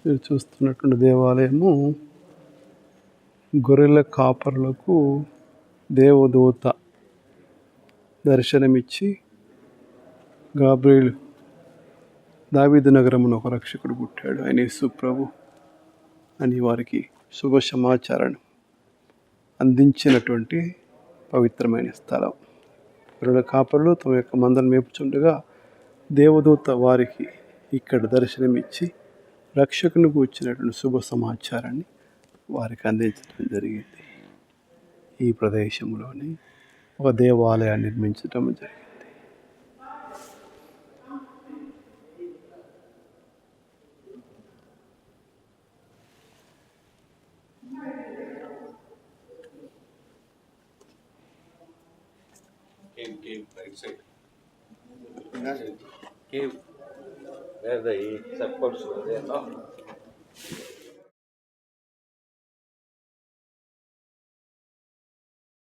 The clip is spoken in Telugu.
మీరు చూస్తున్నటువంటి దేవాలయము గొర్రెల కాపరులకు దేవదూత దర్శనమిచ్చి గాబ్రియేలు దావీదు నగరమున ఒక రక్షకుడు పుట్టాడు, ఆయన యేసు ప్రభు అని వారికి శుభ సమాచారాన్ని అందించినటువంటి పవిత్రమైన స్థలం. గొర్రెల కాపరులు తమ యొక్క మందను మేపుచుండగా దేవదూత వారికి ఇక్కడ దర్శనమిచ్చి రక్షకునికి వచ్చినటువంటి శుభ సమాచారాన్ని వారికి అందించడం జరిగింది. ఈ ప్రదేశంలోని ఒక దేవాలయాన్ని నిర్మించడం జరిగింది. Cave, right side. Cave, where the sepulchre was there, no?